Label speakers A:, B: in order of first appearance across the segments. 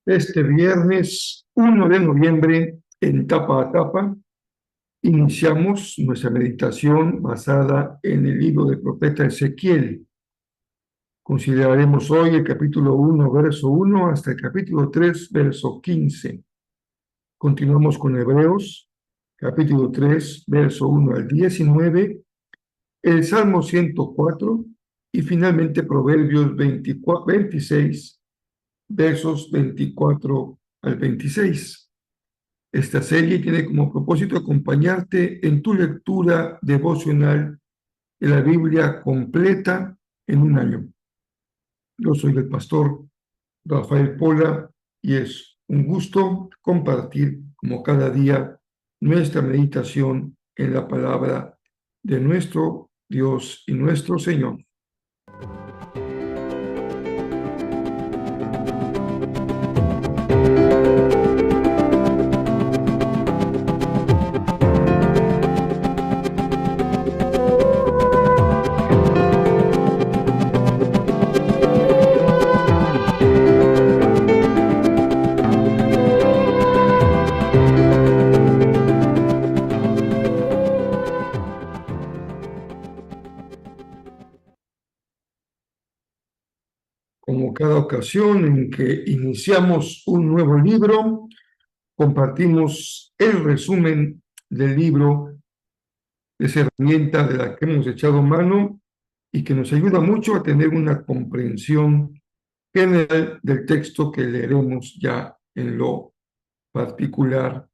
A: Este viernes 1 de noviembre, en tapa a tapa, iniciamos nuestra meditación basada en el libro del profeta Ezequiel. Consideraremos hoy el capítulo 1, verso 1, hasta el capítulo 3, verso 15. Continuamos con Hebreos, capítulo 3, verso 1 al 19, el Salmo 104 y finalmente Proverbios 26, versos 24 al 26. Esta serie tiene como propósito acompañarte en tu lectura devocional de la Biblia completa en un año. Yo soy el pastor Rafael Pola y es un gusto compartir como cada día nuestra meditación en la palabra de nuestro Dios y nuestro Señor. Como cada ocasión en que iniciamos un nuevo libro, compartimos el resumen del libro, esa herramienta de la que hemos echado mano y que nos ayuda mucho a tener una comprensión general del texto que leeremos ya en lo particular,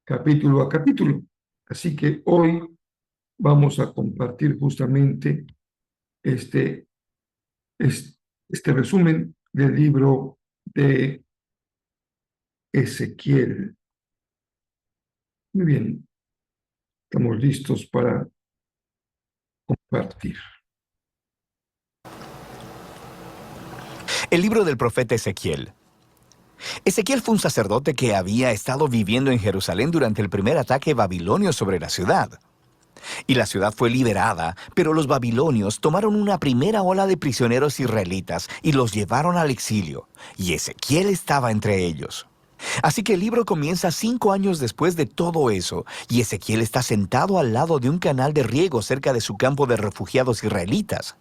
A: capítulo a capítulo. Así que hoy vamos a compartir justamente este, este resumen del libro de Ezequiel. Muy bien, estamos listos para compartir.
B: El libro del profeta Ezequiel. Ezequiel fue un sacerdote que había estado viviendo en Jerusalén durante el primer ataque babilonio sobre la ciudad. Y la ciudad fue liberada, pero los babilonios tomaron una primera ola de prisioneros israelitas y los llevaron al exilio, y Ezequiel estaba entre ellos. Así que el libro comienza 5 años después de todo eso, y Ezequiel está sentado al lado de un canal de riego cerca de su campo de refugiados israelitas.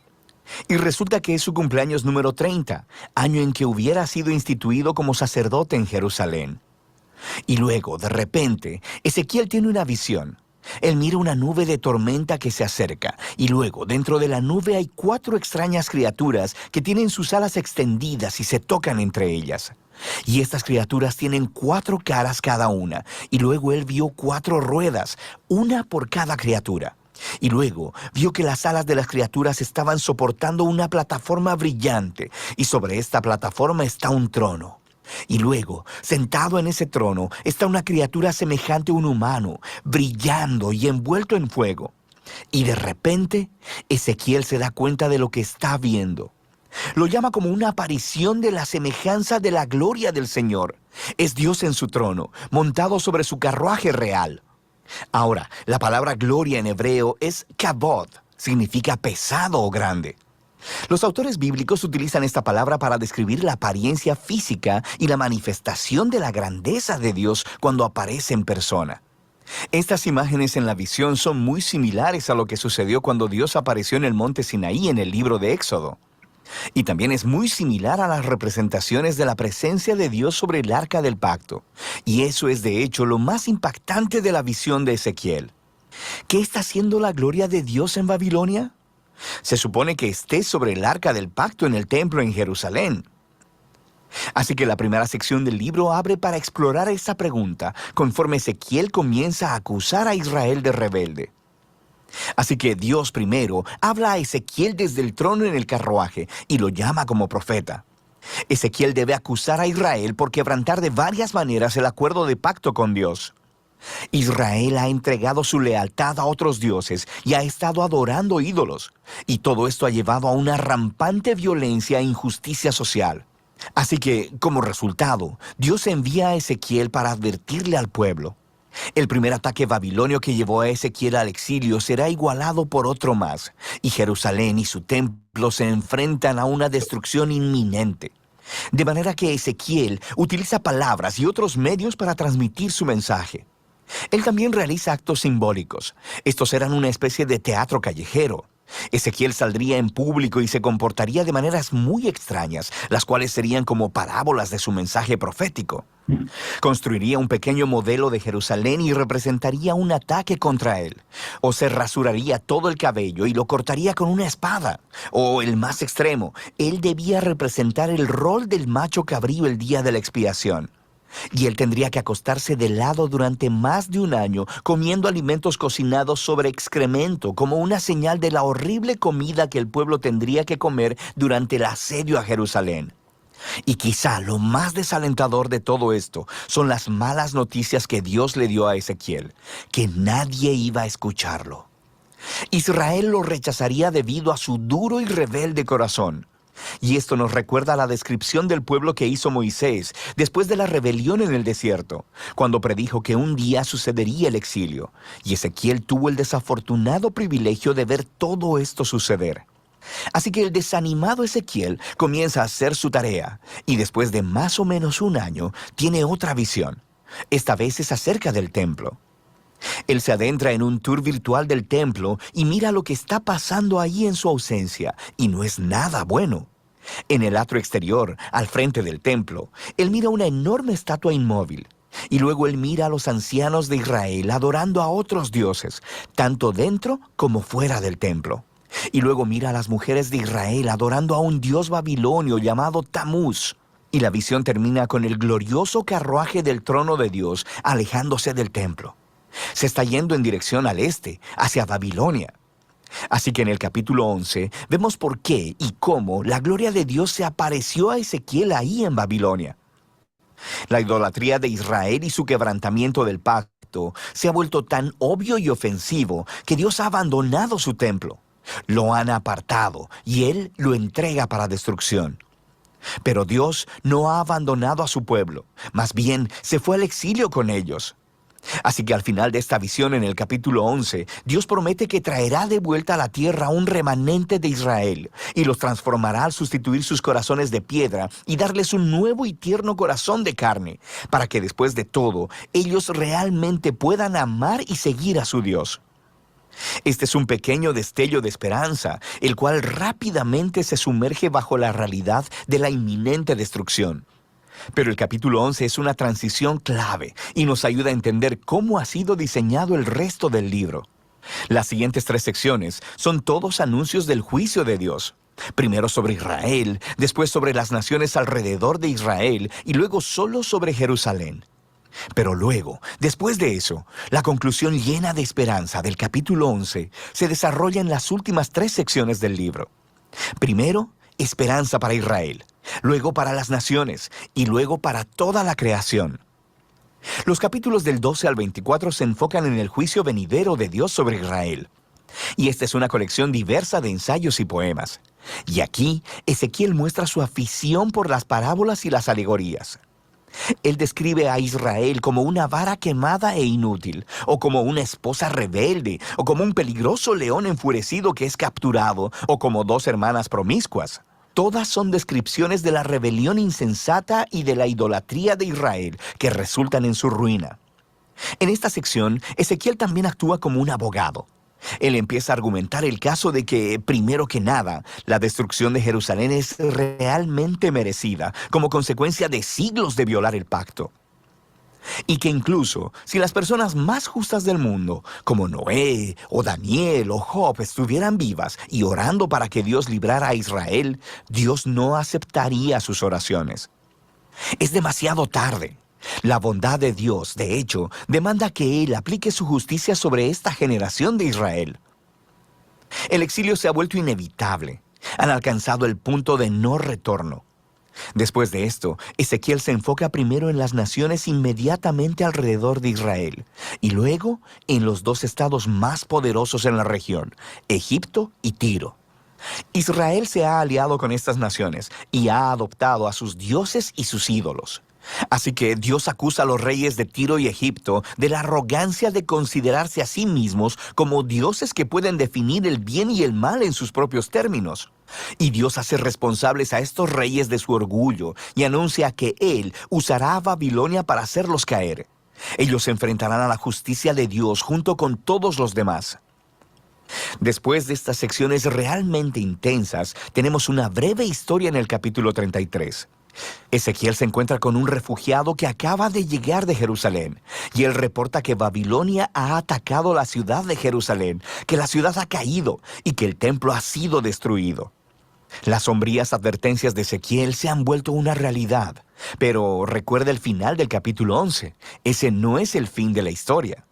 B: Y resulta que es su cumpleaños número 30, año en que hubiera sido instituido como sacerdote en Jerusalén. Y luego, de repente, Ezequiel tiene una visión. Él mira una nube de tormenta que se acerca, y luego, dentro de la nube hay 4 extrañas criaturas que tienen sus alas extendidas y se tocan entre ellas. Y estas criaturas tienen 4 caras cada una, y luego él vio 4 ruedas, una por cada criatura. Y luego vio que las alas de las criaturas estaban soportando una plataforma brillante, y sobre esta plataforma está un trono. Y luego, sentado en ese trono, está una criatura semejante a un humano, brillando y envuelto en fuego. Y de repente, Ezequiel se da cuenta de lo que está viendo. Lo llama como una aparición de la semejanza de la gloria del Señor. Es Dios en su trono, montado sobre su carruaje real. Ahora, la palabra gloria en hebreo es kabod, significa pesado o grande. Los autores bíblicos utilizan esta palabra para describir la apariencia física y la manifestación de la grandeza de Dios cuando aparece en persona. Estas imágenes en la visión son muy similares a lo que sucedió cuando Dios apareció en el monte Sinaí en el libro de Éxodo. Y también es muy similar a las representaciones de la presencia de Dios sobre el arca del pacto. Y eso es de hecho lo más impactante de la visión de Ezequiel. ¿Qué está haciendo la gloria de Dios en Babilonia? Se supone que esté sobre el arca del pacto en el templo en Jerusalén. Así que la primera sección del libro abre para explorar esta pregunta, conforme Ezequiel comienza a acusar a Israel de rebelde. Así que Dios primero habla a Ezequiel desde el trono en el carruaje y lo llama como profeta. Ezequiel debe acusar a Israel por quebrantar de varias maneras el acuerdo de pacto con Dios. Israel ha entregado su lealtad a otros dioses y ha estado adorando ídolos. Y todo esto ha llevado a una rampante violencia e injusticia social. Así que, como resultado, Dios envía a Ezequiel para advertirle al pueblo. El primer ataque babilonio que llevó a Ezequiel al exilio será igualado por otro más, y Jerusalén y su templo se enfrentan a una destrucción inminente. De manera que Ezequiel utiliza palabras y otros medios para transmitir su mensaje. Él también realiza actos simbólicos. Estos eran una especie de teatro callejero. Ezequiel saldría en público y se comportaría de maneras muy extrañas, las cuales serían como parábolas de su mensaje profético. Construiría un pequeño modelo de Jerusalén y representaría un ataque contra él. O se rasuraría todo el cabello y lo cortaría con una espada. O, el más extremo, él debía representar el rol del macho cabrío el día de la expiación. Y él tendría que acostarse de lado durante más de un año, comiendo alimentos cocinados sobre excremento, como una señal de la horrible comida que el pueblo tendría que comer durante el asedio a Jerusalén. Y quizá lo más desalentador de todo esto son las malas noticias que Dios le dio a Ezequiel, que nadie iba a escucharlo. Israel lo rechazaría debido a su duro y rebelde corazón. Y esto nos recuerda la descripción del pueblo que hizo Moisés después de la rebelión en el desierto, cuando predijo que un día sucedería el exilio, y Ezequiel tuvo el desafortunado privilegio de ver todo esto suceder. Así que el desanimado Ezequiel comienza a hacer su tarea, y después de más o menos un año tiene otra visión. Esta vez es acerca del templo. Él se adentra en un tour virtual del templo y mira lo que está pasando ahí en su ausencia, y no es nada bueno. En el atrio exterior, al frente del templo, él mira una enorme estatua inmóvil. Y luego él mira a los ancianos de Israel adorando a otros dioses, tanto dentro como fuera del templo. Y luego mira a las mujeres de Israel adorando a un dios babilonio llamado Tamuz. Y la visión termina con el glorioso carruaje del trono de Dios alejándose del templo. Se está yendo en dirección al este, hacia Babilonia. Así que en el capítulo 11 vemos por qué y cómo la gloria de Dios se apareció a Ezequiel ahí en Babilonia. La idolatría de Israel y su quebrantamiento del pacto se ha vuelto tan obvio y ofensivo que Dios ha abandonado su templo. Lo han apartado y Él lo entrega para destrucción. Pero Dios no ha abandonado a su pueblo, más bien se fue al exilio con ellos. Así que al final de esta visión en el capítulo 11, Dios promete que traerá de vuelta a la tierra un remanente de Israel y los transformará al sustituir sus corazones de piedra y darles un nuevo y tierno corazón de carne, para que después de todo, ellos realmente puedan amar y seguir a su Dios. Este es un pequeño destello de esperanza, el cual rápidamente se sumerge bajo la realidad de la inminente destrucción. Pero el capítulo 11 es una transición clave y nos ayuda a entender cómo ha sido diseñado el resto del libro. Las siguientes 3 secciones son todos anuncios del juicio de Dios. Primero sobre Israel, después sobre las naciones alrededor de Israel y luego solo sobre Jerusalén. Pero luego, después de eso, la conclusión llena de esperanza del capítulo 11 se desarrolla en las últimas 3 secciones del libro. Primero, esperanza para Israel, luego para las naciones y luego para toda la creación. Los capítulos del 12 al 24 se enfocan en el juicio venidero de Dios sobre Israel. Y esta es una colección diversa de ensayos y poemas. Y aquí, Ezequiel muestra su afición por las parábolas y las alegorías. Él describe a Israel como una vara quemada e inútil, o como una esposa rebelde, o como un peligroso león enfurecido que es capturado, o como 2 hermanas promiscuas. Todas son descripciones de la rebelión insensata y de la idolatría de Israel que resultan en su ruina. En esta sección, Ezequiel también actúa como un abogado. Él empieza a argumentar el caso de que, primero que nada, la destrucción de Jerusalén es realmente merecida, como consecuencia de siglos de violar el pacto. Y que incluso, si las personas más justas del mundo, como Noé, o Daniel, o Job, estuvieran vivas y orando para que Dios librara a Israel, Dios no aceptaría sus oraciones. Es demasiado tarde. La bondad de Dios, de hecho, demanda que Él aplique su justicia sobre esta generación de Israel. El exilio se ha vuelto inevitable. Han alcanzado el punto de no retorno. Después de esto, Ezequiel se enfoca primero en las naciones inmediatamente alrededor de Israel, y luego en los 2 estados más poderosos en la región, Egipto y Tiro. Israel se ha aliado con estas naciones y ha adoptado a sus dioses y sus ídolos. Así que Dios acusa a los reyes de Tiro y Egipto de la arrogancia de considerarse a sí mismos como dioses que pueden definir el bien y el mal en sus propios términos. Y Dios hace responsables a estos reyes de su orgullo y anuncia que Él usará a Babilonia para hacerlos caer. Ellos se enfrentarán a la justicia de Dios junto con todos los demás. Después de estas secciones realmente intensas, tenemos una breve historia en el capítulo 33. Ezequiel se encuentra con un refugiado que acaba de llegar de Jerusalén, y él reporta que Babilonia ha atacado la ciudad de Jerusalén, que la ciudad ha caído y que el templo ha sido destruido. Las sombrías advertencias de Ezequiel se han vuelto una realidad, pero recuerda el final del capítulo 11. Ese no es el fin de la historia.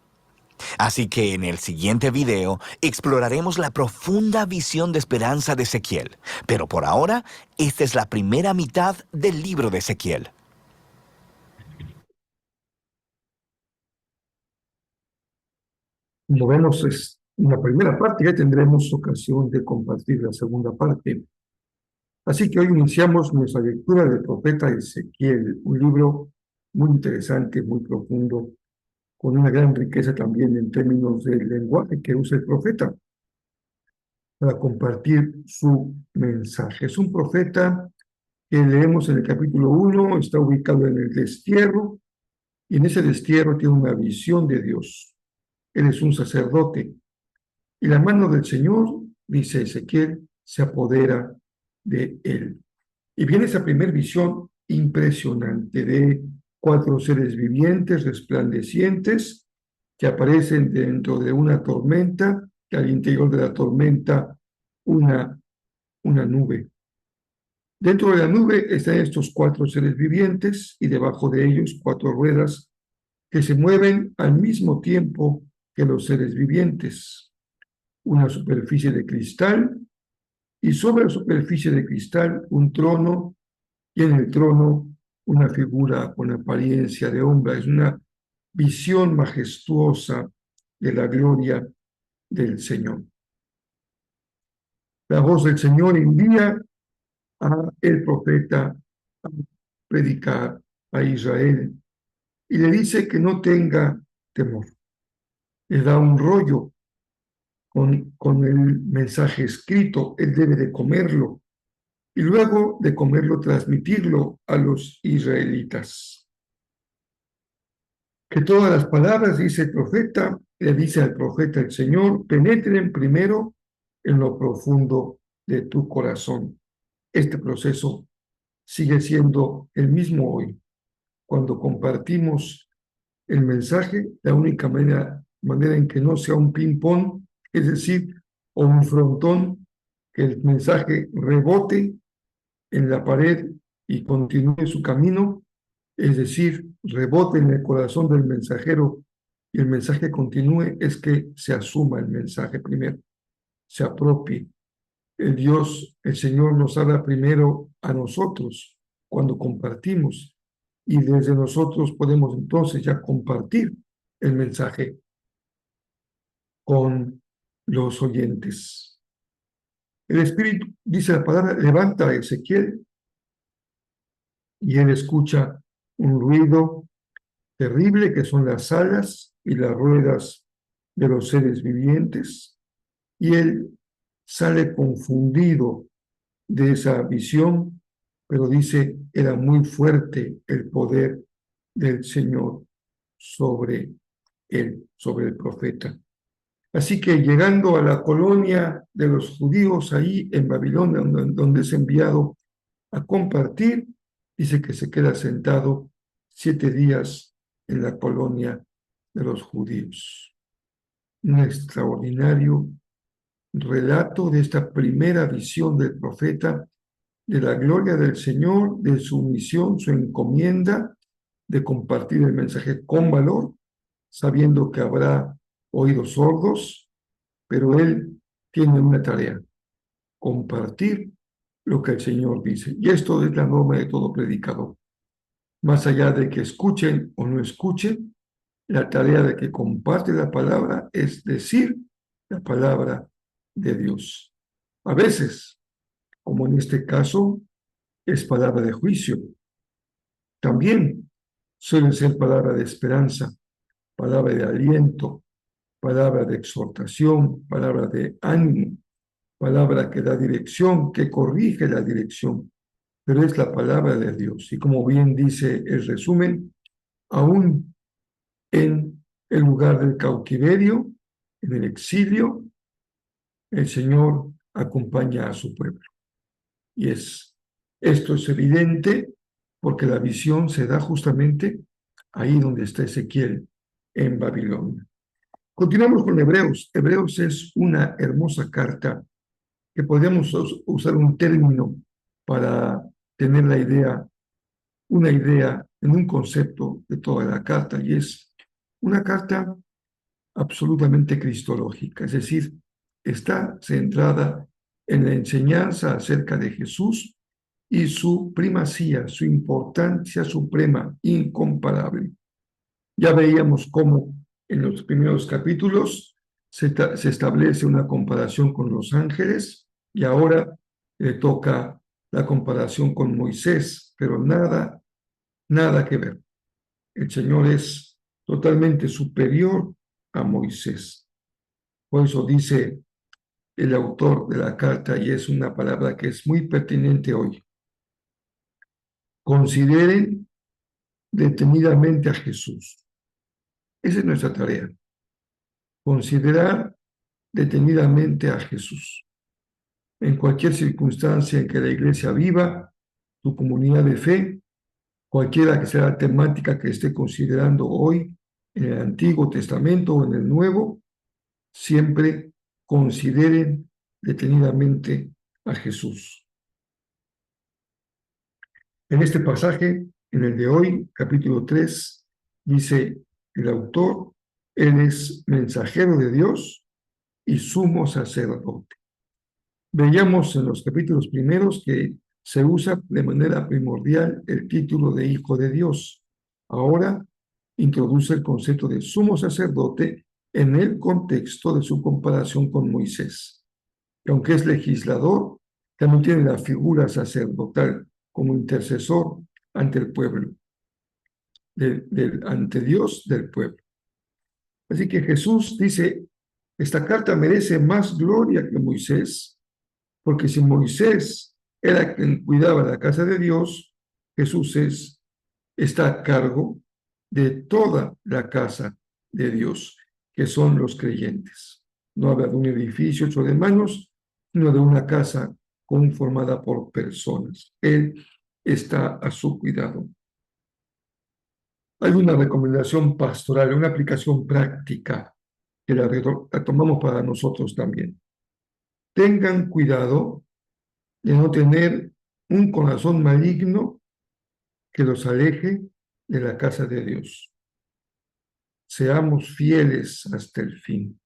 B: Así que en el siguiente video exploraremos la profunda visión de esperanza de Ezequiel. Pero por ahora, esta es la primera mitad del libro de Ezequiel.
A: Como vemos, es una primera parte, ya tendremos ocasión de compartir la segunda parte. Así que hoy iniciamos nuestra lectura del profeta Ezequiel, un libro muy interesante, muy profundo, con una gran riqueza también en términos del lenguaje que usa el profeta para compartir su mensaje. Es un profeta que leemos en el capítulo 1, está ubicado en el destierro, y en ese destierro tiene una visión de Dios. Él es un sacerdote, y la mano del Señor, dice Ezequiel, se apodera de él. Y viene esa primera visión impresionante de 4 seres vivientes resplandecientes que aparecen dentro de una tormenta, que al interior de la tormenta una nube. Dentro de la nube están estos 4 seres vivientes y debajo de ellos 4 ruedas que se mueven al mismo tiempo que los seres vivientes. Una superficie de cristal y sobre la superficie de cristal un trono y en el trono una figura con apariencia de hombre. Es una visión majestuosa de la gloria del Señor. La voz del Señor envía a el profeta a predicar a Israel y le dice que no tenga temor. Le da un rollo con el mensaje escrito, él debe de comerlo y luego de comerlo transmitirlo a los israelitas. Que todas las palabras, dice el profeta, le dice al profeta el Señor, penetren primero en lo profundo de tu corazón. Este proceso sigue siendo el mismo hoy. Cuando compartimos el mensaje, la única manera en que no sea un ping-pong, es decir, o un frontón, que el mensaje rebote en la pared y continúe su camino, es decir, rebote en el corazón del mensajero y el mensaje continúe, es que se asuma el mensaje primero, se apropie. El Dios, el Señor nos habla primero a nosotros cuando compartimos y desde nosotros podemos entonces ya compartir el mensaje con los oyentes. El Espíritu, dice la palabra, levanta a Ezequiel y él escucha un ruido terrible que son las alas y las ruedas de los seres vivientes, y él sale confundido de esa visión, pero dice, era muy fuerte el poder del Señor sobre él, sobre el profeta. Así que llegando a la colonia de los judíos ahí en Babilonia, donde es enviado a compartir, dice que se queda sentado 7 días en la colonia de los judíos. Un extraordinario relato de esta primera visión del profeta, de la gloria del Señor, de su misión, su encomienda, de compartir el mensaje con valor, sabiendo que habrá oídos sordos, pero él tiene una tarea: compartir lo que el Señor dice. Y esto es la norma de todo predicador. Más allá de que escuchen o no escuchen, la tarea de que comparte la palabra es decir la palabra de Dios. A veces, como en este caso, es palabra de juicio. también suele ser palabra de esperanza, palabra de aliento, palabra de exhortación, palabra de ánimo, palabra que da dirección, que corrige la dirección, pero es la palabra de Dios. Y como bien dice el resumen, aún en el lugar del cautiverio, en el exilio, el Señor acompaña a su pueblo. Y esto es evidente porque la visión se da justamente ahí donde está Ezequiel, en Babilonia. Continuamos con Hebreos. Hebreos es una hermosa carta que podemos usar un término para tener una idea en un concepto de toda la carta, y es una carta absolutamente cristológica, es decir, está centrada en la enseñanza acerca de Jesús y su primacía, su importancia suprema, incomparable. Ya veíamos cómo en los primeros capítulos se establece una comparación con los ángeles y ahora le toca la comparación con Moisés, pero nada que ver. El Señor es totalmente superior a Moisés. Por eso dice el autor de la carta, y es una palabra que es muy pertinente hoy: consideren detenidamente a Jesús. Esa es nuestra tarea, considerar detenidamente a Jesús. En cualquier circunstancia en que la iglesia viva, tu comunidad de fe, cualquiera que sea la temática que esté considerando hoy, en el Antiguo Testamento o en el Nuevo, siempre consideren detenidamente a Jesús. En este pasaje, en el de hoy, capítulo 3, dice el autor: Él es mensajero de Dios y sumo sacerdote. Veíamos en los capítulos primeros que se usa de manera primordial el título de Hijo de Dios. Ahora introduce el concepto de sumo sacerdote en el contexto de su comparación con Moisés, que aunque es legislador, también tiene la figura sacerdotal como intercesor ante el pueblo, ante Dios del pueblo. Así que Jesús dice: esta carta merece más gloria que Moisés, porque si Moisés era quien cuidaba la casa de Dios, Jesús está a cargo de toda la casa de Dios, que son los creyentes. No habla de un edificio hecho de manos, sino de una casa conformada por personas. Él está a su cuidado. Hay una recomendación pastoral, una aplicación práctica que la tomamos para nosotros también. Tengan cuidado de no tener un corazón maligno que los aleje de la casa de Dios. Seamos fieles hasta el fin.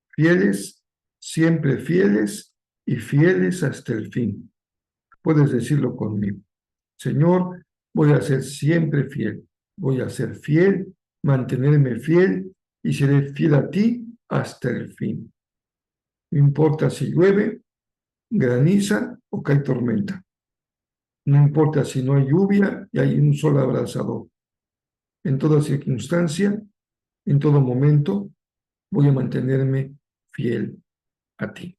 A: Fieles, siempre fieles y fieles hasta el fin. Puedes decirlo conmigo: Señor, voy a ser siempre fiel. Voy a ser fiel, mantenerme fiel y seré fiel a ti hasta el fin. No importa si llueve, graniza o cae tormenta. No importa si no hay lluvia y hay un sol abrasador. En toda circunstancia, en todo momento, voy a mantenerme fiel a ti.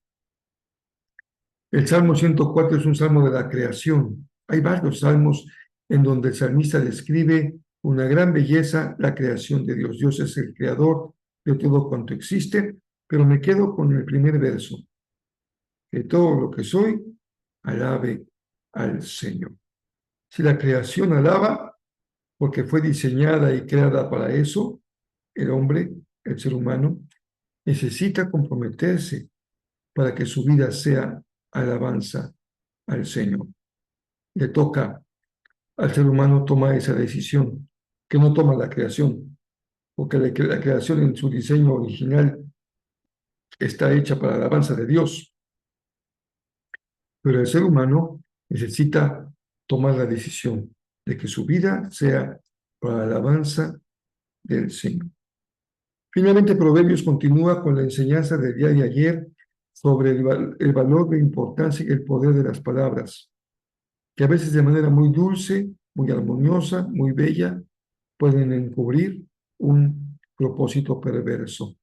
A: El Salmo 104 es un salmo de la creación. Hay varios salmos en donde el salmista describe una gran belleza la creación de Dios. Dios es el creador de todo cuanto existe, pero me quedo con el primer verso: que todo lo que soy, alabe al Señor. Si la creación alaba, porque fue diseñada y creada para eso, el hombre, el ser humano, necesita comprometerse para que su vida sea alabanza al Señor. Le toca al ser humano tomar esa decisión, que no toma la creación, porque la creación en su diseño original está hecha para la alabanza de Dios. Pero el ser humano necesita tomar la decisión de que su vida sea para la alabanza del Señor. Finalmente, Proverbios continúa con la enseñanza del día de ayer sobre el valor, la importancia y el poder de las palabras, que a veces de manera muy dulce muy armoniosa, muy bella, pueden encubrir un propósito perverso.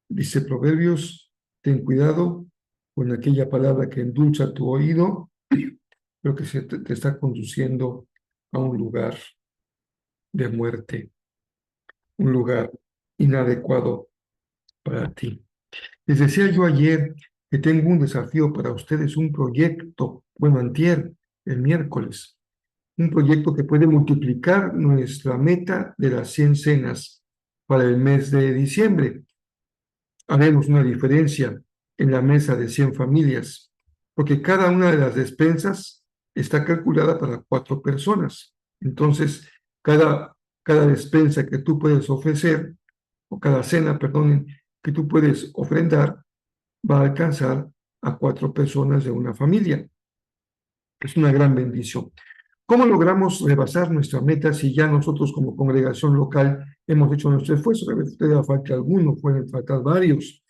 A: Dice Proverbios, ten cuidado con aquella palabra que endulza tu oído, pero que te está conduciendo a un lugar de muerte, un lugar inadecuado para ti. Les decía yo ayer que tengo un desafío para ustedes, un proyecto, bueno, antier, el miércoles, un proyecto que puede multiplicar nuestra meta de las 100 cenas para el mes de diciembre. Haremos una diferencia en la mesa de 100 familias, porque cada una de las despensas está calculada para 4 personas. Entonces, cada despensa que tú puedes ofrecer, o cada cena, perdón, que tú puedes ofrendar, va a alcanzar a 4 personas de una familia. Es una gran bendición. ¿Cómo logramos rebasar nuestra meta si ya nosotros como congregación local hemos hecho nuestro esfuerzo? A veces todavía falta alguno, pueden faltar varios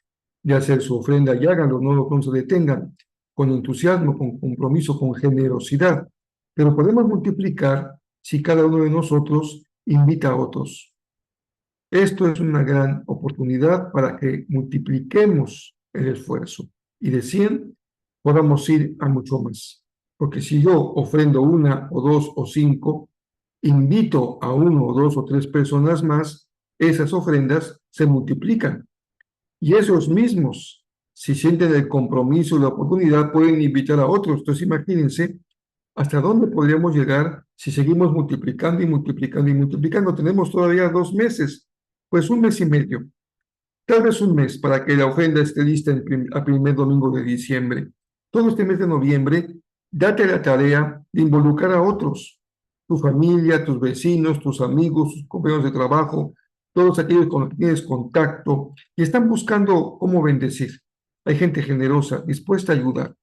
A: de hacer su ofrenda y háganlo, no se detengan, con entusiasmo, con compromiso, con generosidad. Pero podemos multiplicar si cada uno de nosotros invita a otros. Esto es una gran oportunidad para que multipliquemos el esfuerzo y de 100 podamos ir a mucho más. Porque si yo ofrendo una o dos o 5, invito a 1 o 2 o 3 personas más, esas ofrendas se multiplican. Y esos mismos, si sienten el compromiso y la oportunidad, pueden invitar a otros. Entonces imagínense hasta dónde podríamos llegar si seguimos multiplicando y multiplicando y multiplicando. Tenemos todavía 2 meses, pues 1 mes y medio, tal vez 1 mes para que la ofrenda esté lista a primer domingo de diciembre. Todo este mes de noviembre, date la tarea de involucrar a otros, tu familia, tus vecinos, tus amigos, tus compañeros de trabajo, todos aquellos con los que tienes contacto y están buscando cómo bendecir. Hay gente generosa, dispuesta a ayudar.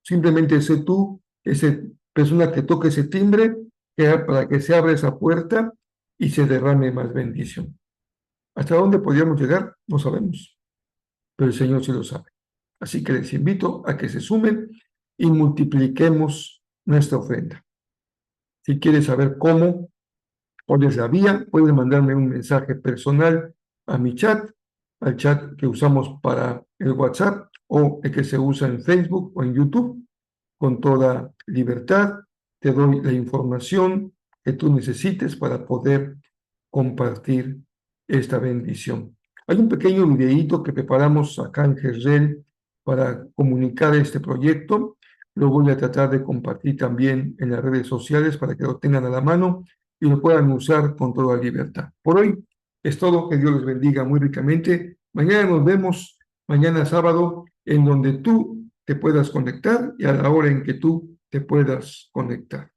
A: Simplemente sé tú, esa persona que toque ese timbre, para que se abra esa puerta y se derrame más bendición. ¿Hasta dónde podríamos llegar? No sabemos, pero el Señor sí lo sabe. Así que les invito a que se sumen y multipliquemos nuestra ofrenda. Si quieres saber cómo, cuál es la vía, puedes mandarme un mensaje personal a mi chat, al chat que usamos para el WhatsApp o el que se usa en Facebook o en YouTube. Con toda libertad te doy la información que tú necesites para poder compartir esta bendición. Hay un pequeño videíto que preparamos acá en Jezreel para comunicar este proyecto. Lo voy a tratar de compartir también en las redes sociales para que lo tengan a la mano y lo puedan usar con toda libertad. Por hoy es todo. Que Dios les bendiga muy ricamente. Mañana nos vemos, mañana sábado, en donde tú te puedas conectar y a la hora en que tú te puedas conectar.